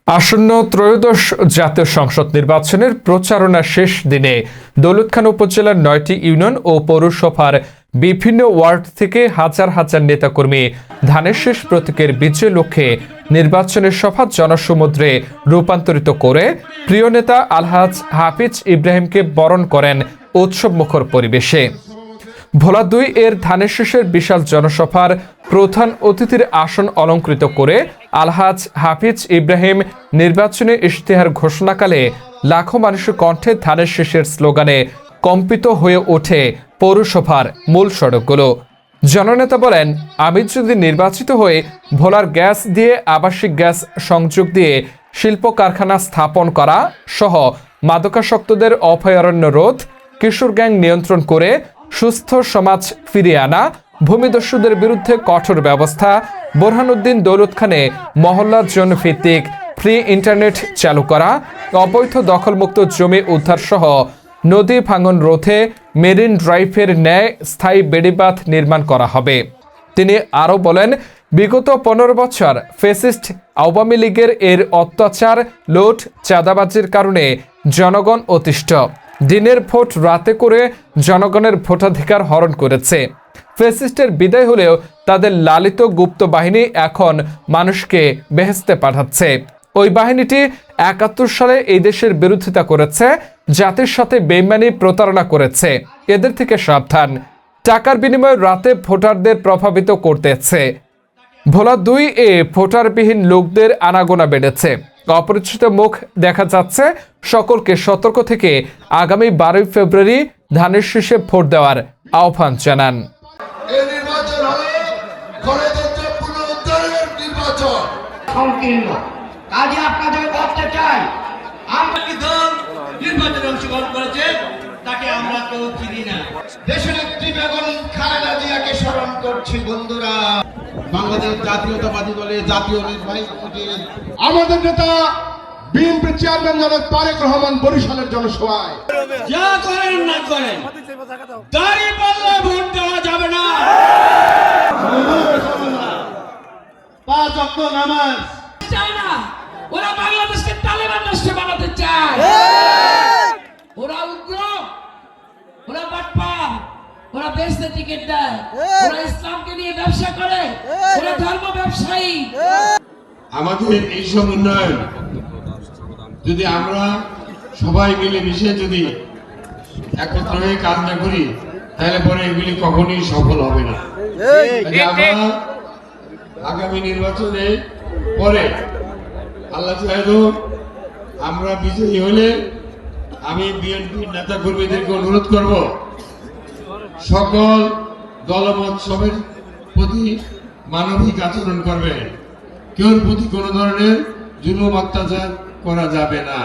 আসন্ন ত্রয়োদশ জাতীয় সংসদ নির্বাচনের প্রচারণা শেষ দিনে দৌলতখান উপজেলার ৯টি ইউনিয়ন ও পৌরসভার বিভিন্ন ওয়ার্ড থেকে হাজার হাজার নেতাকর্মী ধানের শীষ প্রতীকের বিজয় লক্ষ্যে নির্বাচনের সভা জনসমুদ্রে রূপান্তরিত করে প্রিয় নেতা আলহাজ হাফিজ ইব্রাহিমকে বরণ করেন উৎসবমুখর পরিবেশে। ভোলা ২ এর ধানের শীষের বিশাল জনসভার প্রধান অতিথির আসন অলঙ্কৃত করে আলহাজ হাফিজ ইব্রাহিম নির্বাচনী ইশতেহার ঘোষণাকালে লাখো মানুষের কণ্ঠে ধানের শীষের স্লোগানে কম্পিত হয়ে ওঠে পৌরসভার মূল সড়কগুলো। জননেতা বলেন, আমি যদি নির্বাচিত হয়ে ভোলার গ্যাস দিয়ে আবাসিক গ্যাস সংযোগ দিয়ে শিল্প কারখানা স্থাপন করা সহ মাদকাসক্তদের অভয়ারণ্য রোধ, কিশোর গ্যাং নিয়ন্ত্রণ করে সুস্থ সমাজ ফিরিয়ে আনা, ভূমিদস্যুদের বিরুদ্ধে কঠোর ব্যবস্থা, বোরহানুদ্দিন দৌলতখানে মহল্লা জোন ভিত্তিক ফ্রি ইন্টারনেট চালু করা, অবৈধ দখলমুক্ত জমি উদ্ধার সহ নদী ভাঙন রোধে মেরিন ড্রাইভের ন্যায় স্থায়ী বেড়িবাঁধ নির্মাণ করা হবে। তিনি আরও বলেন, বিগত ১৫ বছর ফ্যাসিস্ট আওয়ামী লীগের এর অত্যাচার, লুট, চাঁদাবাজির কারণে জনগণ অতিষ্ঠ। দিনের ভোট রাতে করে জনগণের ভোটাধিকার হরণ করেছে। ফ্যাসিস্টের বিদায় হলেও তাদের লালিত গুপ্ত বাহিনী এখন মানুষকে বেহেশতে পাঠাচ্ছে। ওই বাহিনীটি ৭১ সালে এই দেশের বিরোধিতা করেছে, জাতির সাথে বেইমানি প্রতারণা করেছে। এদের থেকে সাবধান। টাকার বিনিময়ে রাতে ভোটারদের প্রভাবিত করতেছে। ভোলা ২ এ ভোটারবিহীন লোকদের আনাগোনা বেড়েছে। অপরিচিত মুখ দেখা যাচ্ছে। সকলকে সতর্ক থেকে আগামী ১২ ফেব্রুয়ারি ধানের শীষে ভোট দেওয়ার আহ্বান জানান। তাকে আমরা কেউ চিনি না। দেশনেত্রী বেগম খালেদা জিয়াকে স্মরণ করছি বন্ধুরা। বাংলাদেশ জাতীয়তাবাদী দলের জাতীয় নির্বাহী কমিটির আমাদের নেতা বিএনপি চেয়ারম্যান জনাব তারেক রহমান বরিশালের জনসভায় যা করেন না করেন, দাঁড়িপাল্লা ভোট দেওয়া যাবে না। ৫ ওয়াক্ত নামাজ চায় না। ওরা বাংলাদেশকে তালেবান রাষ্ট্র বানাতে চায়। ওরা উগ্র, ওরা বাটপার, ওরা দেশে টিকিট দেয়, ওরা ইসলামকে নিয়ে ব্যবসা করে, ওরা ধর্ম ব্যবসায়ী। আমাদের এইসব উন্নয়ন যদি আমরা সবাই মিলে মিশে যদি একত্র হয়ে কাজ না করি, তাহলে পরে এগুলি কখনোই সফল হবে না। আমরা আগামী নির্বাচনে পরে আল্লাহ চাইলেও আমরা বিজয়ী হলে আমি বিএনপির নেতা কর্মীদেরকে অনুরোধ করব, সকল দলমত সবের প্রতি মানবিক আচরণ করবে। কেউর প্রতি কোনো ধরনের জুলুম অত্যাচার করা যাবে না।